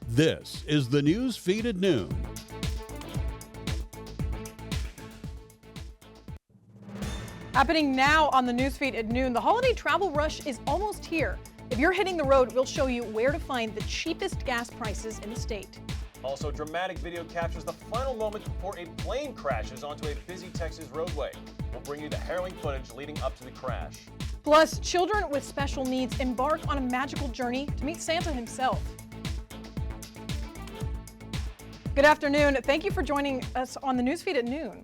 This is the news feed at noon. Happening now on the newsfeed at noon, the holiday travel rush is almost here. If you're hitting the road, we'll show you where to find the cheapest gas prices in the state. Also, dramatic video captures the final moments before a plane crashes onto a busy Texas roadway. We'll bring you the harrowing footage leading up to the crash. Plus, children with special needs embark on a magical journey to meet Santa himself. Good afternoon. Thank you for joining us on the newsfeed at noon.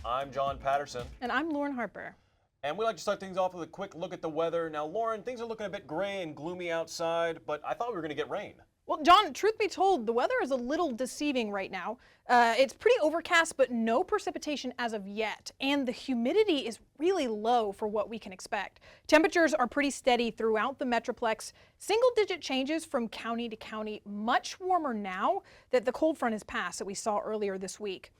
I'm John Patterson. And I'm Lauren Harper. And we'd like to start things off with a quick look at the weather. Now, Lauren, things are looking a bit gray and gloomy outside, but I thought we were going to get rain. Well, John, truth be told, the weather is a little deceiving right now. It's pretty overcast, but no precipitation as of yet. And the humidity is really low for what we can expect. Temperatures are pretty steady throughout the Metroplex. Single-digit changes from county to county, much warmer now that the cold front has passed that we saw earlier this week.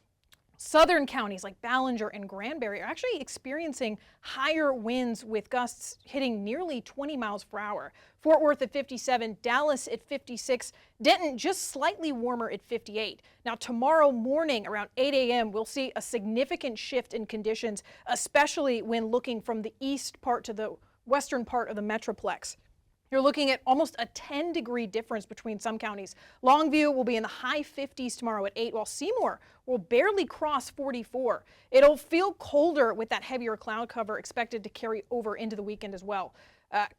Southern counties like Ballinger and Granbury are actually experiencing higher winds with gusts hitting nearly 20 miles per hour. Fort Worth at 57, Dallas at 56, Denton just slightly warmer at 58. Now tomorrow morning around 8 a.m. we'll see a significant shift in conditions, especially when looking from the east part to the western part of the Metroplex. You're looking at almost a 10-degree difference between some counties. Longview will be in the high 50s tomorrow at 8, while Seymour will barely cross 44. It'll feel colder with that heavier cloud cover expected to carry over into the weekend as well.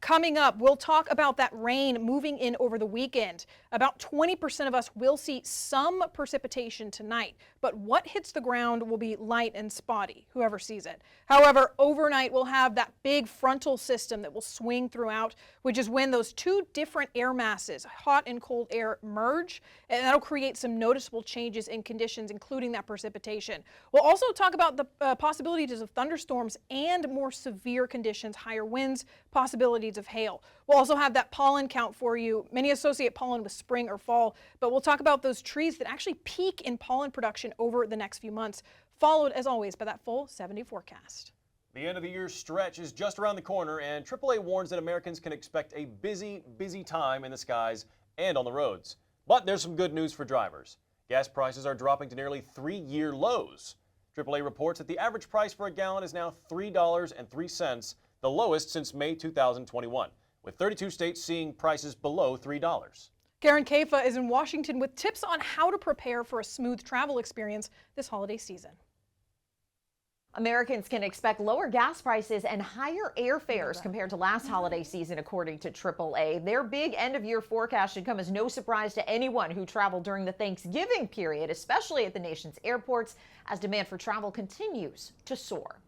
Coming up, we'll talk about that rain moving in over the weekend. About 20% of us will see some precipitation tonight, but what hits the ground will be light and spotty, whoever sees it. However, overnight we'll have that big frontal system that will swing throughout, which is when those two different air masses, hot and cold air, merge, and that'll create some noticeable changes in conditions, including that precipitation. We'll also talk about the possibilities of thunderstorms and more severe conditions, higher winds, possibilities of hail. We'll also have that pollen count for you. Many associate pollen with spring or fall, but we'll talk about those trees that actually peak in pollen production over the next few months, followed as always by that full 70 forecast. The end of the year stretch is just around the corner, and AAA warns that Americans can expect a busy time in the skies and on the roads. But there's some good news for drivers. Gas prices are dropping to nearly 3-year lows. AAA reports that the average price for a gallon is now $3.03, the lowest since May 2021, with 32 states seeing prices below $3. Karen Kafa is in Washington with tips on how to prepare for a smooth travel experience this holiday season. Americans can expect lower gas prices and higher airfares compared to last holiday season, according to AAA. Their big end-of-year forecast should come as no surprise to anyone who traveled during the Thanksgiving period, especially at the nation's airports, as demand for travel continues to soar.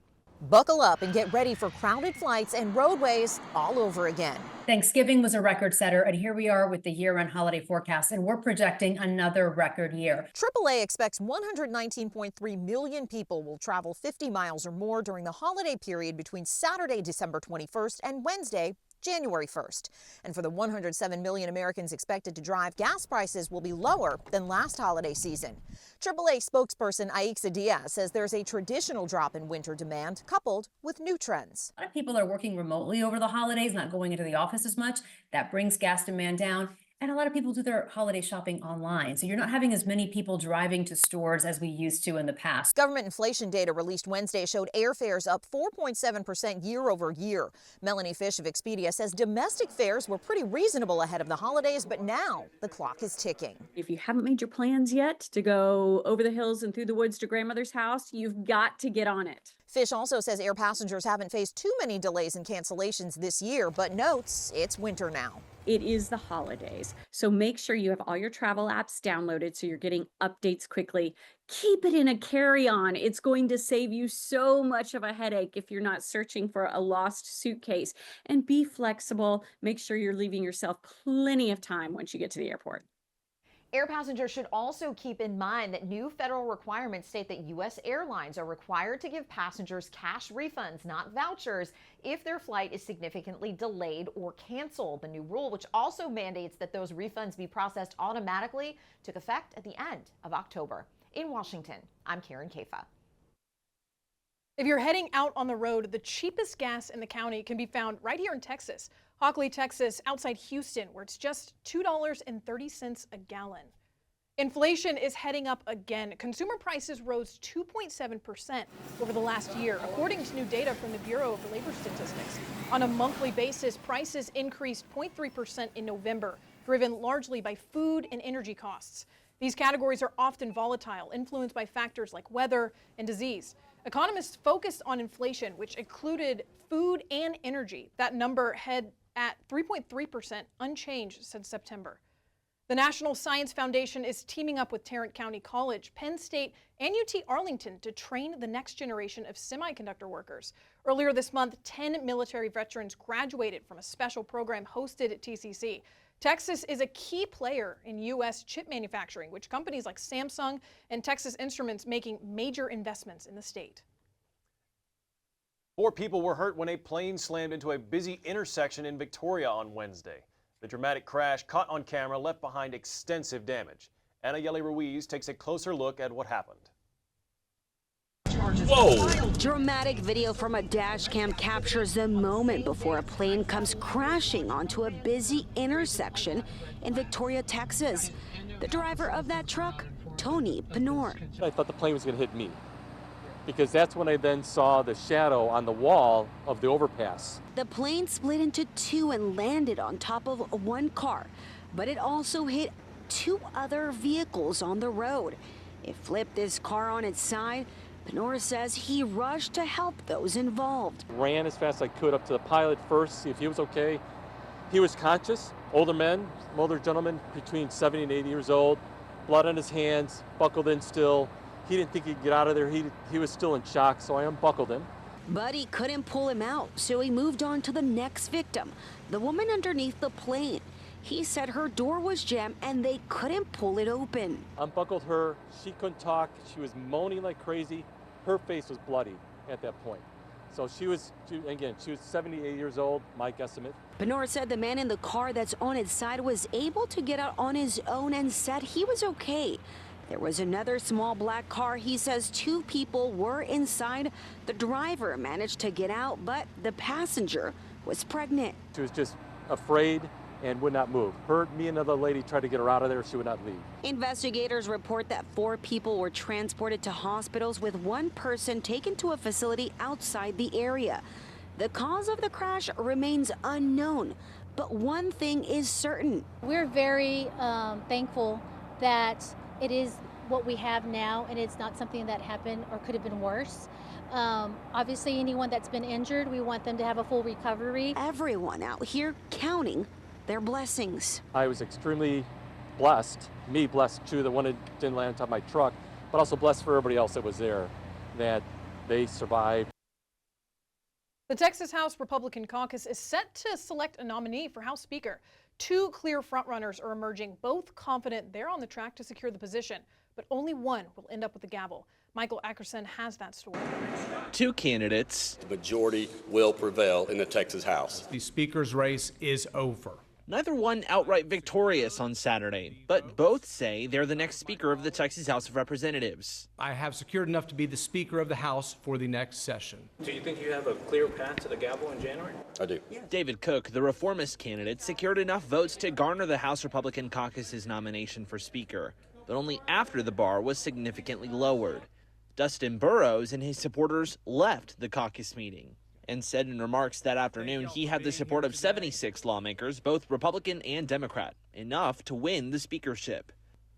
Buckle up and get ready for crowded flights and roadways all over again. Thanksgiving was a record setter, and here we are with the year-end holiday forecast, and we're projecting another record year. AAA expects 119.3 million people will travel 50 miles or more during the holiday period between Saturday, December 21st and Wednesday, January 1st. And for the 107 million Americans expected to drive, gas prices will be lower than last holiday season. AAA spokesperson Aixa Diaz says there's a traditional drop in winter demand coupled with new trends. A lot of people are working remotely over the holidays, not going into the office as much. That brings gas demand down. And a lot of people do their holiday shopping online. So you're not having as many people driving to stores as we used to in the past. Government inflation data released Wednesday showed airfares up 4.7% year over year. Melanie Fish of Expedia says domestic fares were pretty reasonable ahead of the holidays, but now the clock is ticking. If you haven't made your plans yet to go over the hills and through the woods to grandmother's house, you've got to get on it. Fish also says air passengers haven't faced too many delays and cancellations this year, but notes it's winter now. It is the holidays, so make sure you have all your travel apps downloaded so you're getting updates quickly. Keep it in a carry-on. It's going to save you so much of a headache if you're not searching for a lost suitcase. And be flexible. Make sure you're leaving yourself plenty of time once you get to the airport. Air passengers should also keep in mind that new federal requirements state that U.S. airlines are required to give passengers cash refunds, not vouchers, if their flight is significantly delayed or canceled. The new rule, which also mandates that those refunds be processed automatically, took effect at the end of October. In Washington, I'm Karen Kafa. If you're heading out on the road, the cheapest gas in the county can be found right here in Texas. Hockley, Texas, outside Houston, where it's just $2.30 a gallon. Inflation is heading up again. Consumer prices rose 2.7% over the last year, according to new data from the Bureau of Labor Statistics. On a monthly basis, prices increased 0.3% in November, driven largely by food and energy costs. These categories are often volatile, influenced by factors like weather and disease. Economists focused on inflation, which included food and energy. That number had at 3.3%, unchanged since September. The National Science Foundation is teaming up with Tarrant County College, Penn State, and UT Arlington to train the next generation of semiconductor workers. Earlier this month, 10 military veterans graduated from a special program hosted at TCC. Texas is a key player in U.S. chip manufacturing, with companies like Samsung and Texas Instruments making major investments in the state. 4 people were hurt when a plane slammed into a busy intersection in Victoria on Wednesday. The dramatic crash caught on camera left behind extensive damage. Anna Yeli Ruiz takes a closer look at what happened. Whoa! Dramatic video from a dash cam captures the moment before a plane comes crashing onto a busy intersection in Victoria, Texas. The driver of that truck, Tony Penor. I thought the plane was going to hit me, because that's when I then saw the shadow on the wall of the overpass. The plane split into 2 and landed on top of one car, but it also hit 2 other vehicles on the road. It flipped this car on its side. Penor says he rushed to help those involved. Ran as fast as I could up to the pilot first, see if he was okay. He was conscious, older gentleman between 70 and 80 years old, blood on his hands, buckled in still. He didn't think he'd get out of there. He was still in shock, so I unbuckled him. But he couldn't pull him out, so he moved on to the next victim, the woman underneath the plane. He said her door was jammed and they couldn't pull it open. Unbuckled her. She couldn't talk. She was moaning like crazy. Her face was bloody at that point. So she was 78 years old, my guesstimate. Penor said the man in the car that's on his side was able to get out on his own and said he was okay. There was another small black car. He says 2 people were inside. The driver managed to get out, but the passenger was pregnant. She was just afraid and would not move. Me and another lady tried to get her out of there. She would not leave. Investigators report that 4 people were transported to hospitals, with 1 person taken to a facility outside the area. The cause of the crash remains unknown, but one thing is certain. We're very thankful that it is what we have now, and it's not something that happened or could have been worse. Obviously, anyone that's been injured, we want them to have a full recovery. Everyone out here counting their blessings. I was extremely blessed, too, that one didn't land on top of my truck, but also blessed for everybody else that was there, that they survived. The Texas House Republican Caucus is set to select a nominee for House Speaker. 2 clear frontrunners are emerging, both confident they're on the track to secure the position, but only one will end up with the gavel. Michael Ackerson has that story. 2 candidates. The majority will prevail in the Texas House. The Speaker's race is over. Neither one outright victorious on Saturday, but both say they're the next Speaker of the Texas House of Representatives. I have secured enough to be the Speaker of the House for the next session. Do you think you have a clear path to the gavel in January? I do. David Cook, the reformist candidate, secured enough votes to garner the House Republican Caucus's nomination for Speaker, but only after the bar was significantly lowered. Dustin Burrows and his supporters left the caucus meeting and said in remarks that afternoon he had the support of 76 lawmakers, both Republican and Democrat, enough to win the speakership.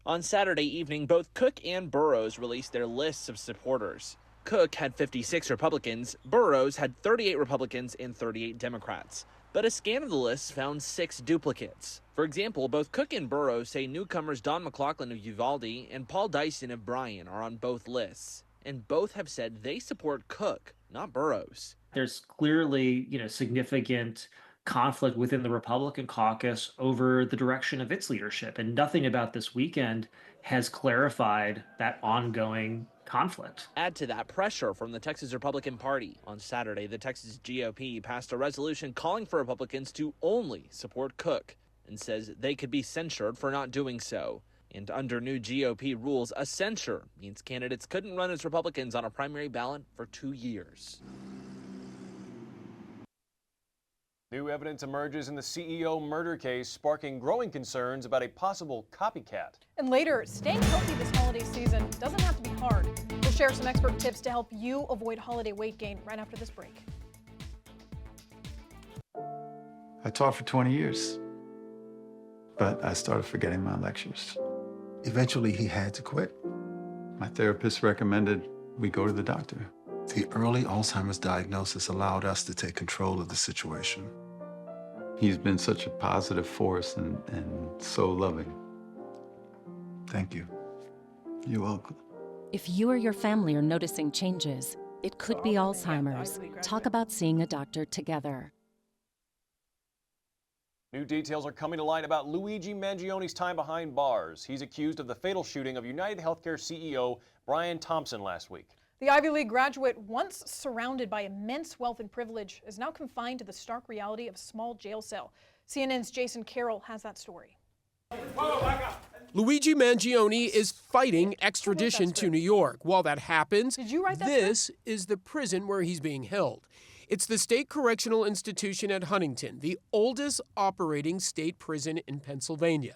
On Saturday evening, both Cook and Burrows released their lists of supporters. Cook had 56 Republicans, Burrows had 38 Republicans and 38 Democrats. But a scan of the lists found 6 duplicates. For example, both Cook and Burrows say newcomers Don McLaughlin of Uvalde and Paul Dyson of Bryan are on both lists, and both have said they support Cook, not Burrows. There's clearly, significant conflict within the Republican caucus over the direction of its leadership, and nothing about this weekend has clarified that ongoing conflict. Add to that pressure from the Texas Republican Party. On Saturday, the Texas GOP passed a resolution calling for Republicans to only support Cook and says they could be censured for not doing so. And under new GOP rules, a censure means candidates couldn't run as Republicans on a primary ballot for 2 years. New evidence emerges in the CEO murder case, sparking growing concerns about a possible copycat. And later, staying healthy this holiday season doesn't have to be hard. We'll share some expert tips to help you avoid holiday weight gain right after this break. I taught for 20 years, but I started forgetting my lectures. Eventually, he had to quit. My therapist recommended we go to the doctor. The early Alzheimer's diagnosis allowed us to take control of the situation. He's been such a positive force and so loving. Thank you. You're welcome. If you or your family are noticing changes, it could be Alzheimer's. Talk about seeing a doctor together. New details are coming to light about Luigi Mangioni's time behind bars. He's accused of the fatal shooting of United Healthcare CEO Brian Thompson last week. The Ivy League graduate, once surrounded by immense wealth and privilege, is now confined to the stark reality of a small jail cell. CNN's Jason Carroll has that story. Luigi Mangioni is fighting extradition to New York. While that happens, Did you write that this is the prison where he's being held. It's the State Correctional Institution at Huntington, the oldest operating state prison in Pennsylvania.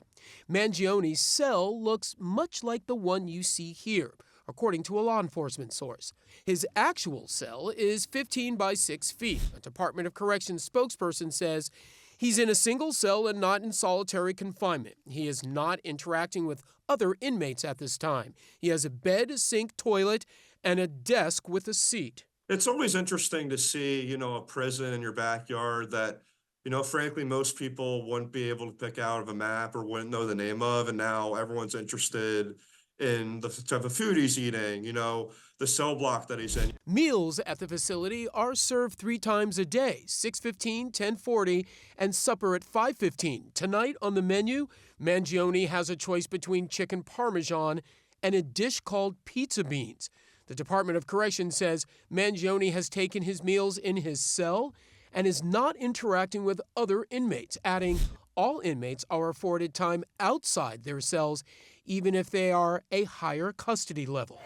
Mangioni's cell looks much like the one you see here, according to a law enforcement source. His actual cell is 15 by 6 feet. A Department of Corrections spokesperson says he's in a single cell and not in solitary confinement. He is not interacting with other inmates at this time. He has a bed, a sink, toilet, and a desk with a seat. It's always interesting to see, a prison in your backyard that, frankly, most people wouldn't be able to pick out of a map or wouldn't know the name of. And now everyone's interested in the type of food he's eating, the cell block that he's in. Meals at the facility are served 3 times a day, 6:15, 10:40, and supper at 5:15. Tonight on the menu, Mangioni has a choice between chicken parmesan and a dish called pizza beans. The Department of Corrections says Mangioni has taken his meals in his cell and is not interacting with other inmates, adding all inmates are afforded time outside their cells, even if they are a higher custody level.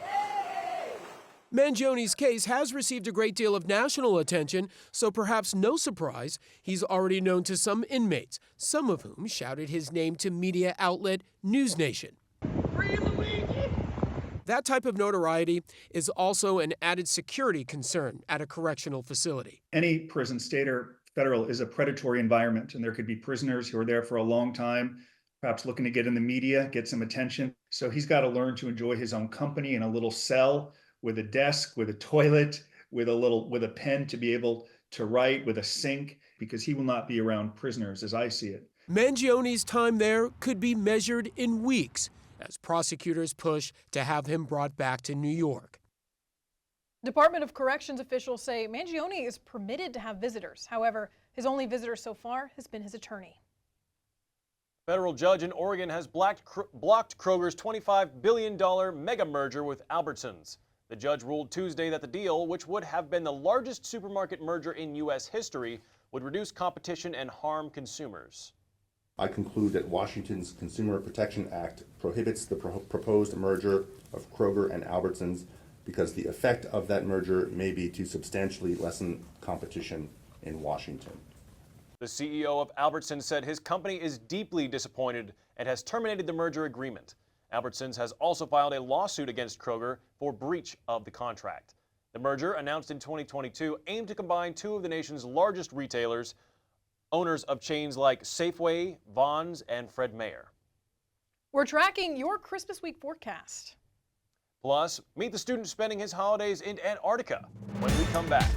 Mangioni's case has received a great deal of national attention, so perhaps no surprise, he's already known to some inmates, some of whom shouted his name to media outlet News Nation. Free Luigi! That type of notoriety is also an added security concern at a correctional facility. Any prison, state or federal, is a predatory environment, and there could be prisoners who are there for a long time, perhaps looking to get in the media, get some attention. So he's got to learn to enjoy his own company in a little cell with a desk, with a toilet, with a pen to be able to write, with a sink, because he will not be around prisoners as I see it. Mangioni's time there could be measured in weeks as prosecutors push to have him brought back to New York. Department of Corrections officials say Mangioni is permitted to have visitors. However, his only visitor so far has been his attorney. Federal judge in Oregon has blocked Kroger's $25 billion mega merger with Albertsons. The judge ruled Tuesday that the deal, which would have been the largest supermarket merger in U.S. history, would reduce competition and harm consumers. I conclude that Washington's Consumer Protection Act prohibits the proposed merger of Kroger and Albertsons because the effect of that merger may be to substantially lessen competition in Washington. The CEO of Albertsons said his company is deeply disappointed and has terminated the merger agreement. Albertsons has also filed a lawsuit against Kroger for breach of the contract. The merger, announced in 2022, aimed to combine 2 of the nation's largest retailers, owners of chains like Safeway, Vons, and Fred Meyer. We're tracking your Christmas week forecast. Plus, meet the student spending his holidays in Antarctica when we come back.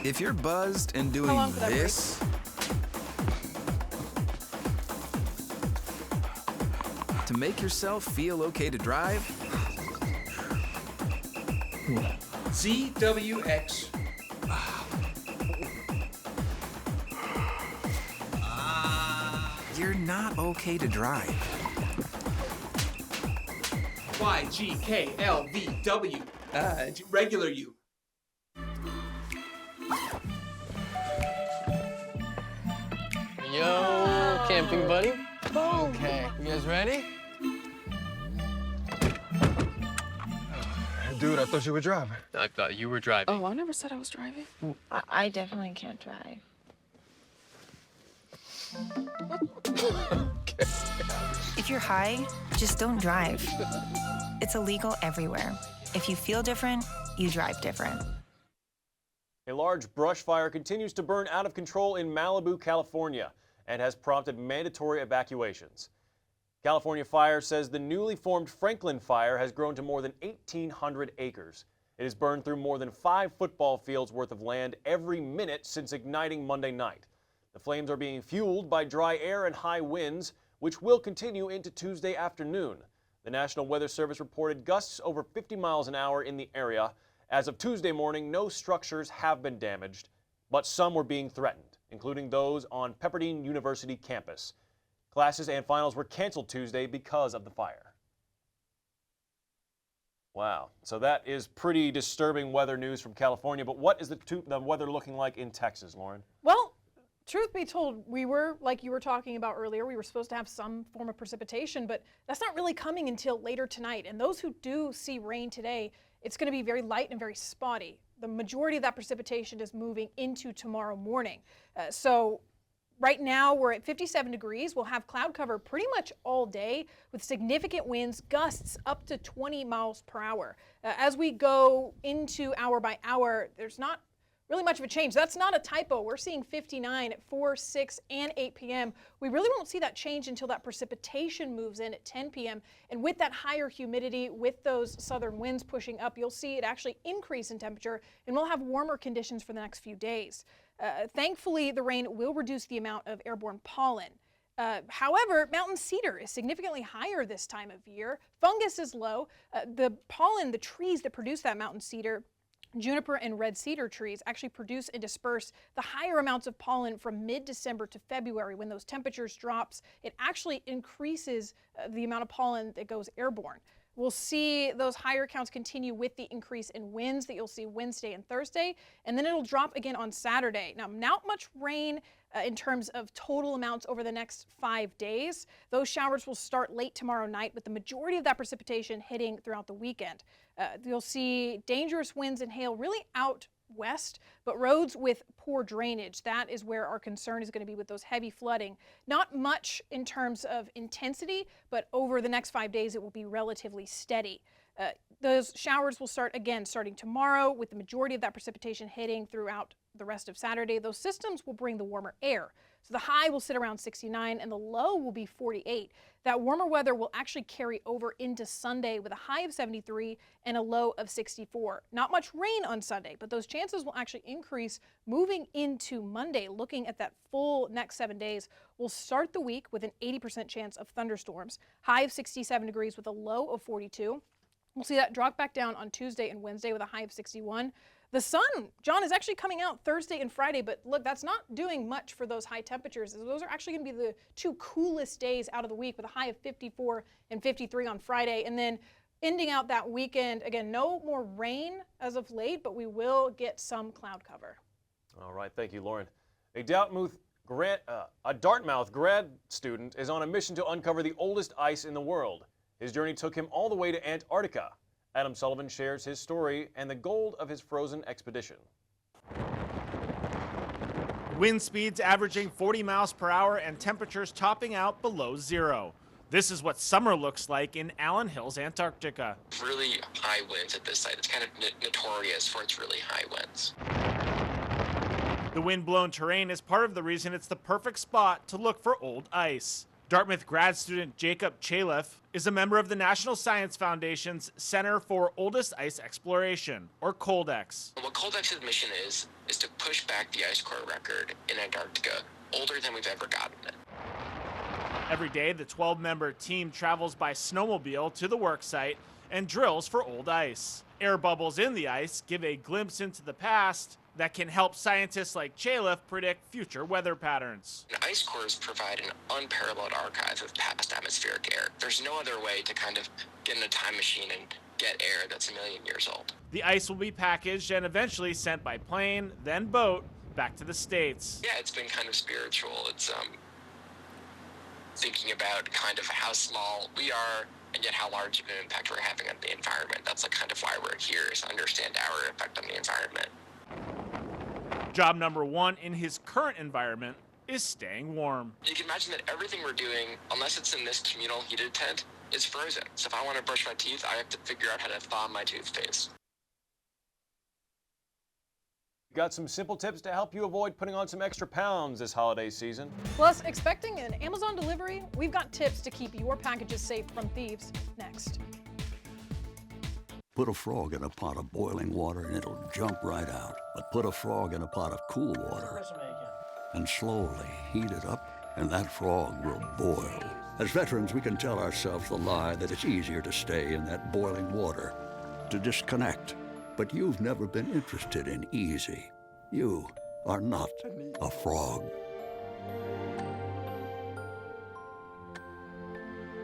If you're buzzed and doing this, to make yourself feel okay to drive, ZWX. You're not okay to drive. YGKLVW. Regular you. Yo, camping buddy. Okay, you guys ready? Dude, I thought you were driving. I thought you were driving. Oh, I never said I was driving. I definitely can't drive. Okay. If you're high, just don't drive. It's illegal everywhere. If you feel different, you drive different. A large brush fire continues to burn out of control in Malibu, California, and has prompted mandatory evacuations. California Fire says the newly formed Franklin Fire has grown to more than 1,800 acres. It has burned through more than 5 football fields worth of land every minute since igniting Monday night. The flames are being fueled by dry air and high winds, which will continue into Tuesday afternoon. The National Weather Service reported gusts over 50 miles an hour in the area. As of Tuesday morning, no structures have been damaged, but some were being threatened, including those on Pepperdine University campus. Classes and finals were canceled Tuesday because of the fire. Wow, so that is pretty disturbing weather news from California, but what is the weather looking like in Texas, Lauren? Well, truth be told, we were, like you were talking about earlier, we were supposed to have some form of precipitation, but that's not really coming until later tonight. And those who do see rain today, it's going to be very light and very spotty. The majority of that precipitation is moving into tomorrow morning. So right now we're at 57 degrees. We'll have cloud cover pretty much all day with significant winds, gusts up to 20 miles per hour. As we go into hour by hour, there's not really much of a change. That's not a typo. We're seeing 59 at 4, 6, and 8 p.m. We really won't see that change until that precipitation moves in at 10 p.m. And with that higher humidity, with those southern winds pushing up, you'll see it actually increase in temperature, and we'll have warmer conditions for the next few days. Thankfully, the rain will reduce the amount of airborne pollen. However, mountain cedar is significantly higher this time of year. Fungus is low. The pollen, the trees that produce that mountain cedar, juniper and red cedar trees, actually produce and disperse the higher amounts of pollen from mid-December to February. When those temperatures drops, it actually increases the amount of pollen that goes airborne. We'll see those higher counts continue with the increase in winds that you'll see Wednesday and Thursday, and then it'll drop again on Saturday. Now, not much rain in terms of total amounts over the next 5 days. Those showers will start late tomorrow night, with the majority of that precipitation hitting throughout the weekend. You'll see dangerous winds and hail really out west, but roads with poor drainage, that is where our concern is going to be with those heavy flooding. Not much in terms of intensity, but over the next 5 days it will be relatively steady. Those showers will start again starting tomorrow, with the majority of that precipitation hitting throughout the rest of Saturday. Those systems will bring the warmer air. So the high will sit around 69 and the low will be 48. That warmer weather will actually carry over into Sunday with a high of 73 and a low of 64. Not much rain on Sunday, but those chances will actually increase moving into Monday. Looking at that full next 7 days, we'll start the week with an 80% chance of thunderstorms. High of 67 degrees with a low of 42. We'll see that drop back down on Tuesday and Wednesday with a high of 61. The sun, John, is actually coming out Thursday and Friday, but look, that's not doing much for those high temperatures. Those are actually going to be the 2 coolest days out of the week, with a high of 54 and 53 on Friday. And then ending out that weekend, again, no more rain as of late, but we will get some cloud cover. All right, thank you, Lauren. A Dartmouth grad student is on a mission to uncover the oldest ice in the world. His journey took him all the way to Antarctica. Adam Sullivan shares his story and the gold of his frozen expedition. Wind speeds averaging 40 miles per hour and temperatures topping out below zero. This is what summer looks like in Allen Hills, Antarctica. Really high winds at this site. It's kind of notorious for its really high winds. The wind-blown terrain is part of the reason it's the perfect spot to look for old ice. Dartmouth grad student Jacob Chalef is a member of the National Science Foundation's Center for Oldest Ice Exploration, or COLDEX. What COLDEX's mission is to push back the ice core record in Antarctica, older than we've ever gotten it. Every day, the 12-member team travels by snowmobile to the work site and drills for old ice. Air bubbles in the ice give a glimpse into the past that can help scientists like Chalef predict future weather patterns. Ice cores provide an unparalleled archive of past atmospheric air. There's no other way to kind of get in a time machine and get air that's 1 million years old. The ice will be packaged and eventually sent by plane, then boat, back to the States. Yeah, it's been kind of spiritual. It's thinking about kind of how small we are and yet how large of an impact we're having on the environment. That's like kind of why we're here, is to understand our effect on the environment. Job number one in his current environment is staying warm. You can imagine that everything we're doing, unless it's in this communal heated tent, is frozen. So if I want to brush my teeth, I have to figure out how to thaw my toothpaste. Got some simple tips to help you avoid putting on some extra pounds this holiday season. Plus, expecting an Amazon delivery, we've got tips to keep your packages safe from thieves next. Put a frog in a pot of boiling water and it'll jump right out. But put a frog in a pot of cool water and slowly heat it up, and that frog will boil. As veterans, we can tell ourselves the lie that it's easier to stay in that boiling water, to disconnect. But you've never been interested in easy. You are not a frog.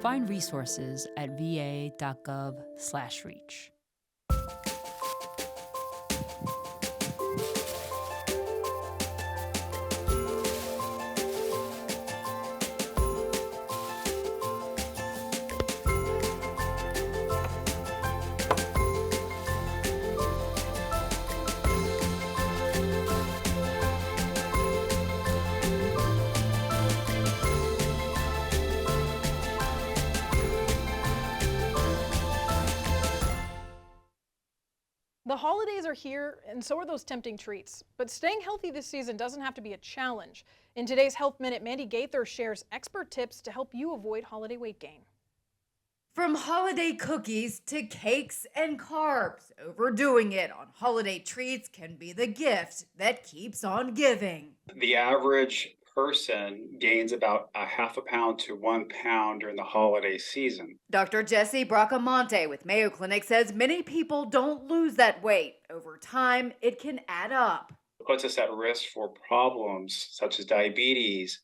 Find resources at va.gov/reach. The holidays are here, and so are those tempting treats. But staying healthy this season doesn't have to be a challenge. In today's Health Minute, Mandy Gaither shares expert tips to help you avoid holiday weight gain. From holiday cookies to cakes and carbs, overdoing it on holiday treats can be the gift that keeps on giving. The average person gains about a half a pound to 1 pound during the holiday season. Dr. Jesse Bracamonte with Mayo Clinic says many people don't lose that weight. Over time, it can add up. It puts us at risk for problems such as diabetes,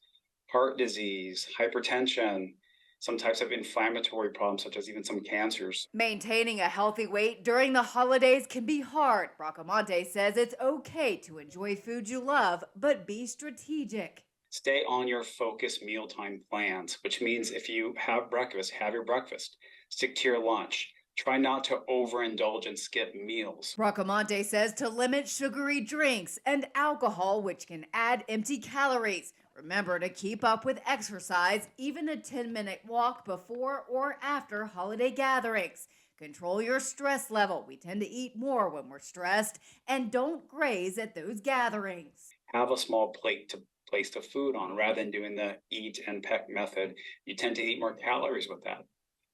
heart disease, hypertension, some types of inflammatory problems such as even some cancers. Maintaining a healthy weight during the holidays can be hard. Bracamonte says it's okay to enjoy food you love, but be strategic. Stay on your focused mealtime plans, which means if you have breakfast, have your breakfast. Stick to your lunch. Try not to overindulge and skip meals. Bracamonte says to limit sugary drinks and alcohol, which can add empty calories. Remember to keep up with exercise, even a 10-minute walk before or after holiday gatherings. Control your stress level. We tend to eat more when we're stressed, and don't graze at those gatherings. Have a small plate to place the food on rather than doing the eat and peck method. You tend to eat more calories with that.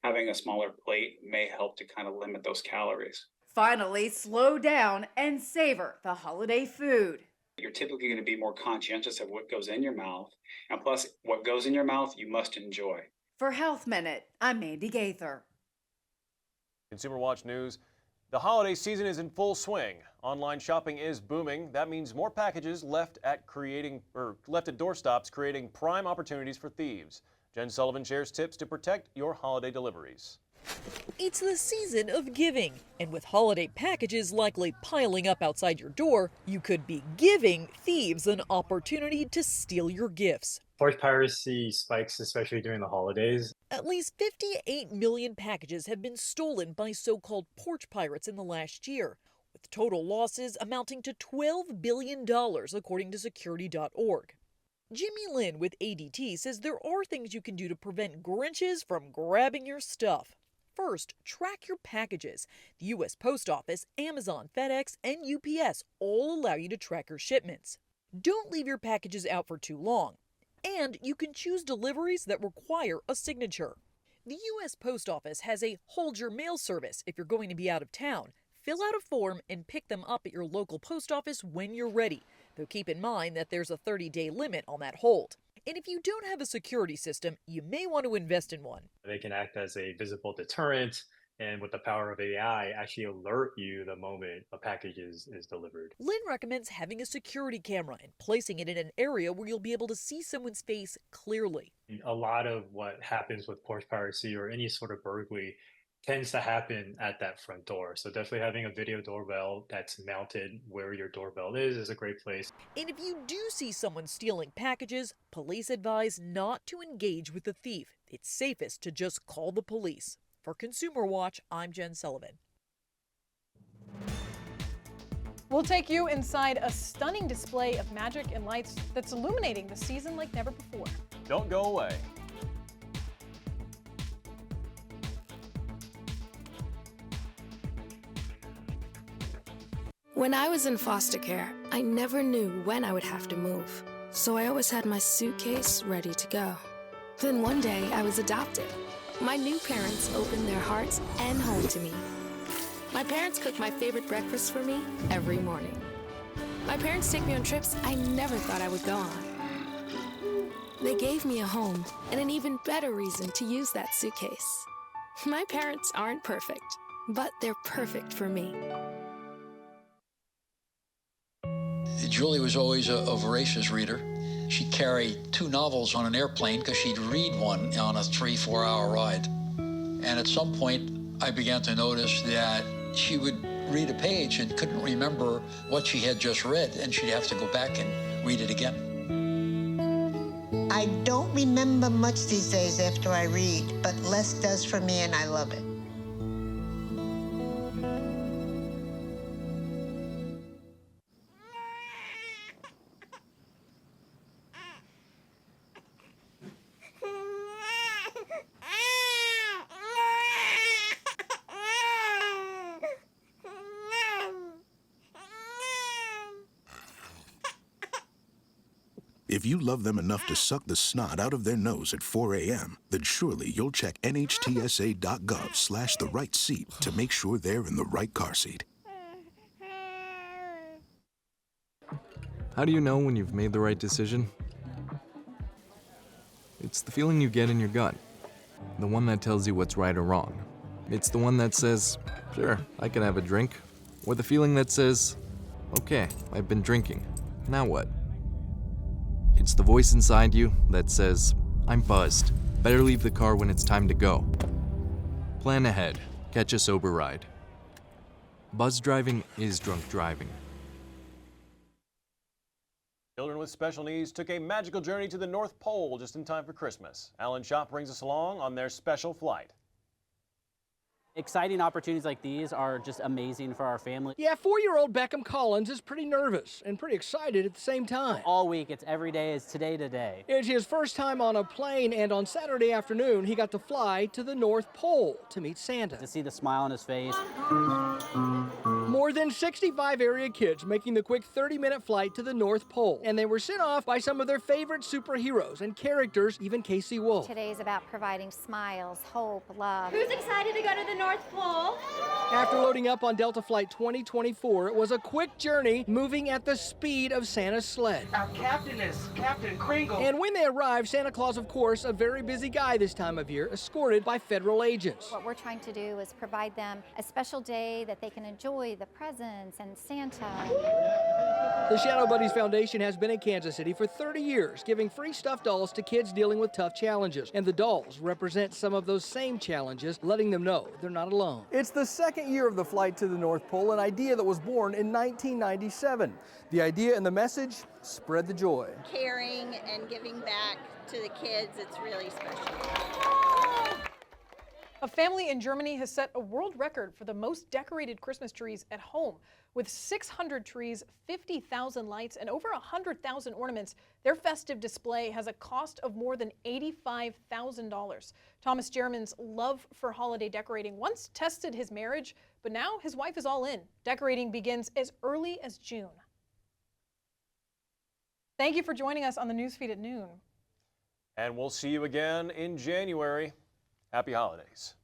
Having a smaller plate may help to kind of limit those calories. Finally, slow down and savor the holiday food. You're typically going to be more conscientious of what goes in your mouth, and plus what goes in your mouth you must enjoy. For Health Minute, I'm Mandy Gaither. Consumer Watch News. The holiday season is in full swing. Online shopping is booming. That means more packages left at doorstops, creating prime opportunities for thieves. Jen Sullivan shares tips to protect your holiday deliveries. It's the season of giving, and with holiday packages likely piling up outside your door, you could be giving thieves an opportunity to steal your gifts. Porch piracy spikes, especially during the holidays. At least 58 million packages have been stolen by so-called porch pirates in the last year, with total losses amounting to $12 billion, according to Security.org. Jimmy Lynn with ADT says there are things you can do to prevent Grinches from grabbing your stuff. First, track your packages. The U.S. Post Office, Amazon, FedEx, and UPS all allow you to track your shipments. Don't leave your packages out for too long. And you can choose deliveries that require a signature. The U.S. Post Office has a Hold Your Mail service if you're going to be out of town. Fill out a form and pick them up at your local post office when you're ready, though keep in mind that there's a 30-day limit on that hold. And if you don't have a security system, you may want to invest in one. They can act as a visible deterrent, and with the power of AI, actually alert you the moment a package is delivered. Lynn recommends having a security camera and placing it in an area where you'll be able to see someone's face clearly. A lot of what happens with porch piracy or any sort of burglary tends to happen at that front door. So definitely having a video doorbell that's mounted where your doorbell is a great place. And if you do see someone stealing packages, police advise not to engage with the thief. It's safest to just call the police. For Consumer Watch, I'm Jen Sullivan. We'll take you inside a stunning display of magic and lights that's illuminating the season like never before. Don't go away. When I was in foster care, I never knew when I would have to move, so I always had my suitcase ready to go. Then one day, I was adopted. My new parents opened their hearts and home to me. My parents cook my favorite breakfast for me every morning. My parents take me on trips I never thought I would go on. They gave me a home and an even better reason to use that suitcase. My parents aren't perfect, but they're perfect for me. Julie was always a voracious reader. She'd carry 2 novels on an airplane because she'd read one on a 3-4 hour ride. And at some point, I began to notice that she would read a page and couldn't remember what she had just read, and she'd have to go back and read it again. I don't remember much these days after I read, but less does for me, and I love it. If you love them enough to suck the snot out of their nose at 4 a.m., then surely you'll check NHTSA.gov/the right seat to make sure they're in the right car seat. How do you know when you've made the right decision? It's the feeling you get in your gut. The one that tells you what's right or wrong. It's the one that says, sure, I can have a drink. Or the feeling that says, okay, I've been drinking. Now what? It's the voice inside you that says, I'm buzzed. Better leave the car when it's time to go. Plan ahead. Catch a sober ride. Buzz driving is drunk driving. Children with special needs took a magical journey to the North Pole just in time for Christmas. Alan Schott brings us along on their special flight. Exciting opportunities like these are just amazing for our family. Yeah, 4-year-old Beckham Collins is pretty nervous and pretty excited at the same time. All week, it's every day is today today. It's his first time on a plane, and on Saturday afternoon, he got to fly to the North Pole to meet Santa. To see the smile on his face. More than 65 area kids making the quick 30-minute flight to the North Pole, and they were sent off by some of their favorite superheroes and characters, even Casey Wolf. Today's about providing smiles, hope, love. Who's excited to go to the North Pole? After loading up on Delta Flight 2024, it was a quick journey moving at the speed of Santa's sled. Our captain is Captain Kringle. And when they arrived, Santa Claus, of course, a very busy guy this time of year, escorted by federal agents. What we're trying to do is provide them a special day that they can enjoy the presents and Santa. The Shadow Buddies Foundation has been in Kansas City for 30 years, giving free stuffed dolls to kids dealing with tough challenges. And the dolls represent some of those same challenges, letting them know they're not alone. It's the second year of the flight to the North Pole, an idea that was born in 1997. The idea and the message, spread the joy. Caring and giving back to the kids, it's really special. A family in Germany has set a world record for the most decorated Christmas trees at home. With 600 trees, 50,000 lights, and over 100,000 ornaments, their festive display has a cost of more than $85,000. Thomas Jerman's love for holiday decorating once tested his marriage, but now his wife is all in. Decorating begins as early as June. Thank you for joining us on the Newsfeed at noon. And we'll see you again in January. Happy holidays.